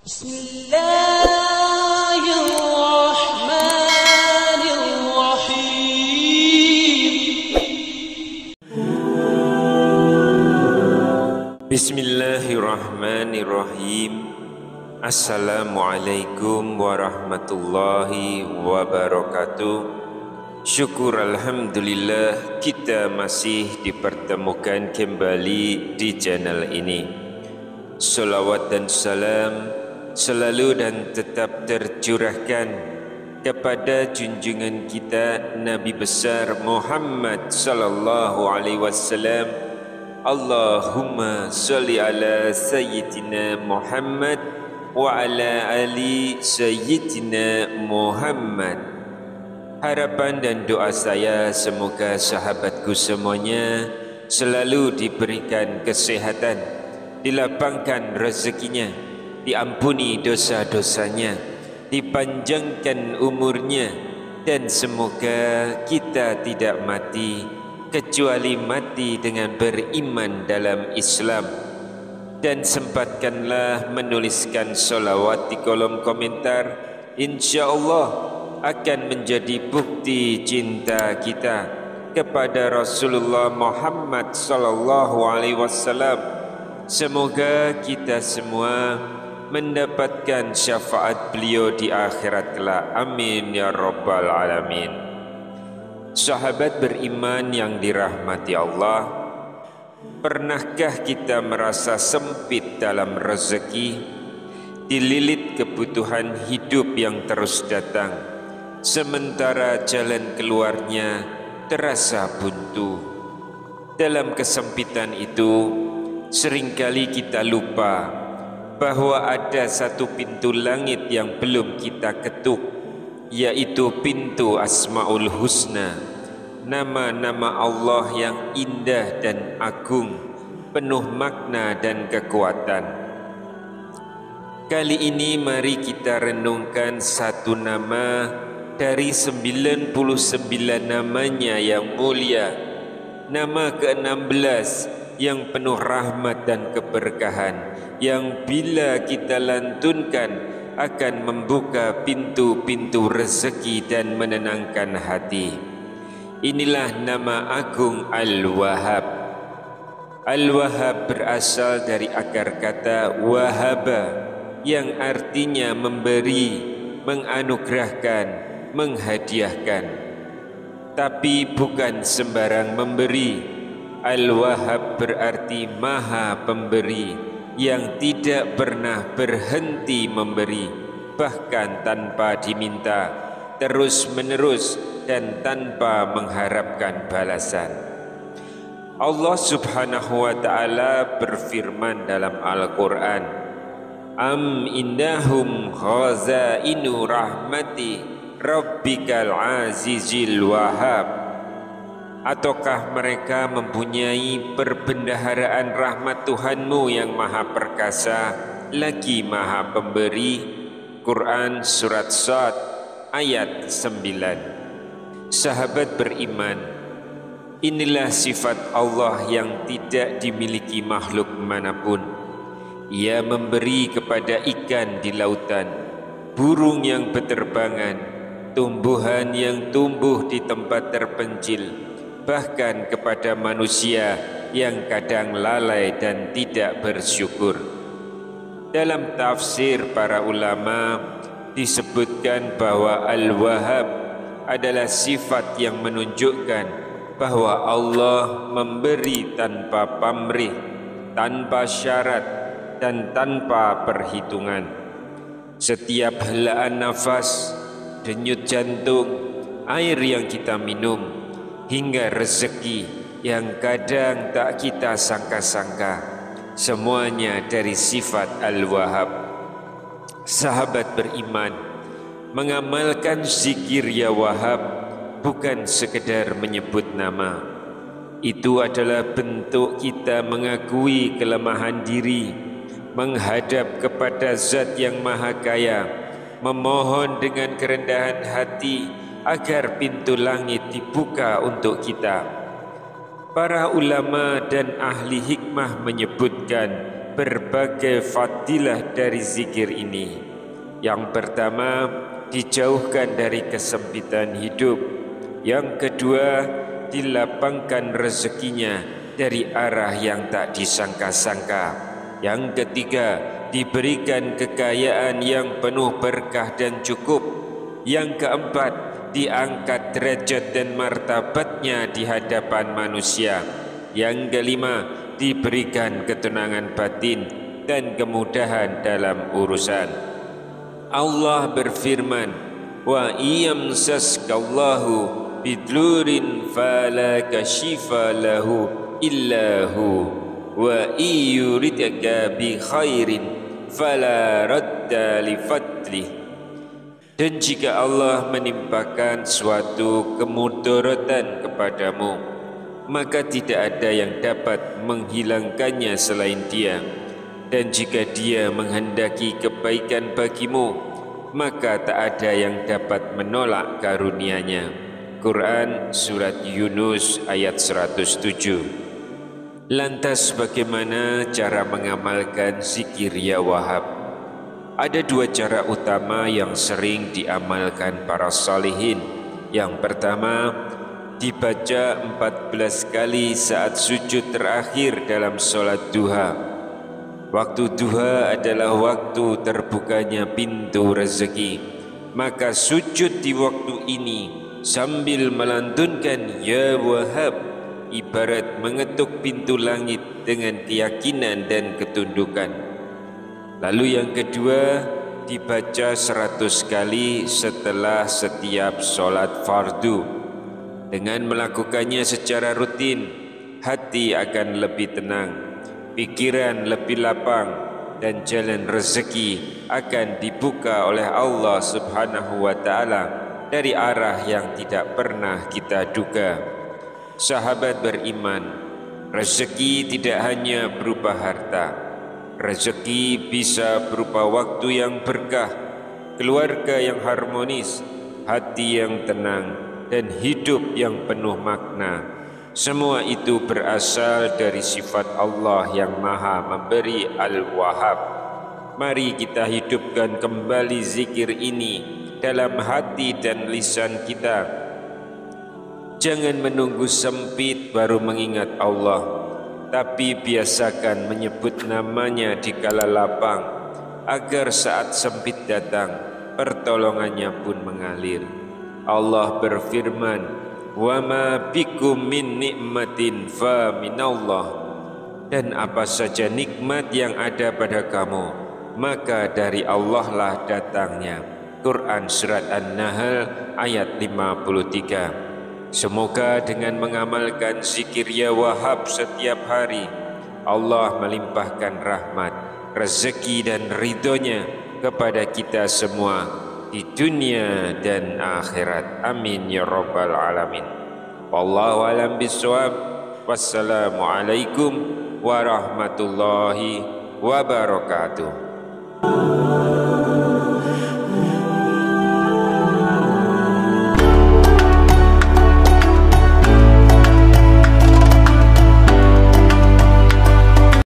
Bismillahirrahmanirrahim. Assalamualaikum warahmatullahi wabarakatuh. Syukur alhamdulillah kita masih dipertemukan kembali di channel ini. Salawat dan salam selalu dan tetap tercurahkan kepada junjungan kita Nabi besar Muhammad sallallahu alaihi wasallam. Allahumma salli ala sayyidina Muhammad wa ala ali sayyidina Muhammad. Harapan dan doa saya semoga sahabatku semuanya selalu diberikan kesehatan, dilapangkan rezekinya, diampuni dosa-dosanya, dipanjangkan umurnya, dan semoga kita tidak mati kecuali mati dengan beriman dalam Islam. Dan sempatkanlah menuliskan salawat di kolom komentar. InsyaAllah akan menjadi bukti cinta kita kepada Rasulullah Muhammad sallallahu alaihi wasallam. Semoga kita semua mendapatkan syafaat beliau di akhirat kelak. Amin ya rabbal alamin. Sahabat beriman yang dirahmati Allah, pernahkah kita merasa sempit dalam rezeki, dililit kebutuhan hidup yang terus datang, sementara jalan keluarnya terasa buntu? Dalam kesempitan itu, seringkali kita lupa bahwa ada satu pintu langit yang belum kita ketuk, yaitu pintu Asmaul Husna, nama-nama Allah yang indah dan agung, penuh makna dan kekuatan. Kali ini mari kita renungkan satu nama dari 99 namanya yang mulia, nama ke-16 yang penuh rahmat dan keberkahan, yang bila kita lantunkan akan membuka pintu-pintu rezeki dan menenangkan hati. Inilah nama agung Al-Wahhab. Al-Wahhab berasal dari akar kata wahaba, yang artinya memberi, menganugerahkan, menghadiahkan. Tapi bukan sembarang memberi. Al-Wahhab berarti maha pemberi, yang tidak pernah berhenti memberi, bahkan tanpa diminta, terus menerus dan tanpa mengharapkan balasan. Allah subhanahu wa ta'ala berfirman dalam Al-Quran, Am indahum khazainu rahmati rabbikal azizil wahab. Ataukah mereka mempunyai perbendaharaan rahmat Tuhanmu yang maha perkasa, lagi maha pemberi? Quran Surat Sad ayat 9. Sahabat beriman, inilah sifat Allah yang tidak dimiliki makhluk manapun. Ia memberi kepada ikan di lautan, burung yang berterbangan, tumbuhan yang tumbuh di tempat terpencil, bahkan kepada manusia yang kadang lalai dan tidak bersyukur. Dalam tafsir para ulama disebutkan bahwa Al-Wahhab adalah sifat yang menunjukkan bahwa Allah memberi tanpa pamrih, tanpa syarat, dan tanpa perhitungan. Setiap helaan nafas, denyut jantung, air yang kita minum, hingga rezeki yang kadang tak kita sangka-sangka, semuanya dari sifat Al-Wahhab. Sahabat beriman, mengamalkan zikir ya Wahhab bukan sekedar menyebut nama. Itu adalah bentuk kita mengakui kelemahan diri, menghadap kepada Zat yang Maha Kaya, memohon dengan kerendahan hati agar pintu langit dibuka untuk kita. Para ulama dan ahli hikmah menyebutkan berbagai fadilah dari zikir ini. Yang pertama, dijauhkan dari kesempitan hidup. Yang kedua, dilapangkan rezekinya dari arah yang tak disangka-sangka. Yang ketiga, diberikan kekayaan yang penuh berkah dan cukup. Yang keempat, diangkat derajat dan martabatnya di hadapan manusia. Yang kelima, diberikan ketenangan batin dan kemudahan dalam urusan. Allah berfirman, wa iyamsaskallahu bidlurin fala kashifa lahu illahu wa iyuridaka bi khairin fala radda li fadlih. Dan jika Allah menimpakan suatu kemudaratan kepadamu, maka tidak ada yang dapat menghilangkannya selain Dia. Dan jika Dia menghendaki kebaikan bagimu, maka tak ada yang dapat menolak karunia-Nya. Quran Surat Yunus ayat 107. Lantas bagaimana cara mengamalkan zikir ya Wahab? Ada dua cara utama yang sering diamalkan para salihin. Yang pertama, dibaca 14 kali saat sujud terakhir dalam sholat duha. Waktu duha adalah waktu terbukanya pintu rezeki. Maka sujud di waktu ini sambil melantunkan Ya Wahab, ibarat mengetuk pintu langit dengan keyakinan dan ketundukan. Lalu yang kedua, dibaca 100 kali setelah setiap sholat fardu. Dengan melakukannya secara rutin, hati akan lebih tenang, pikiran lebih lapang, dan jalan rezeki akan dibuka oleh Allah Subhanahu wa Ta'ala dari arah yang tidak pernah kita duga. Sahabat beriman, rezeki tidak hanya berupa harta. Rezeki bisa berupa waktu yang berkah, keluarga yang harmonis, hati yang tenang, dan hidup yang penuh makna. Semua itu berasal dari sifat Allah yang Maha Memberi Al-Wahhab. Mari kita hidupkan kembali zikir ini dalam hati dan lisan kita. Jangan menunggu sempit baru mengingat Allah, tapi biasakan menyebut namanya di kala lapang, agar saat sempit datang, pertolongannya pun mengalir. Allah berfirman, wa ma bikum min nikmatin fa minallah. Dan apa saja nikmat yang ada pada kamu, maka dari Allah lah datangnya. Quran Surat An-Nahl ayat 53. Semoga dengan mengamalkan zikir ya Wahab setiap hari, Allah melimpahkan rahmat, rezeki dan ridhonya kepada kita semua di dunia dan akhirat. Amin ya rabbal alamin. Wallahu a'lam bishawab. Wassalamualaikum warahmatullahi wabarakatuh.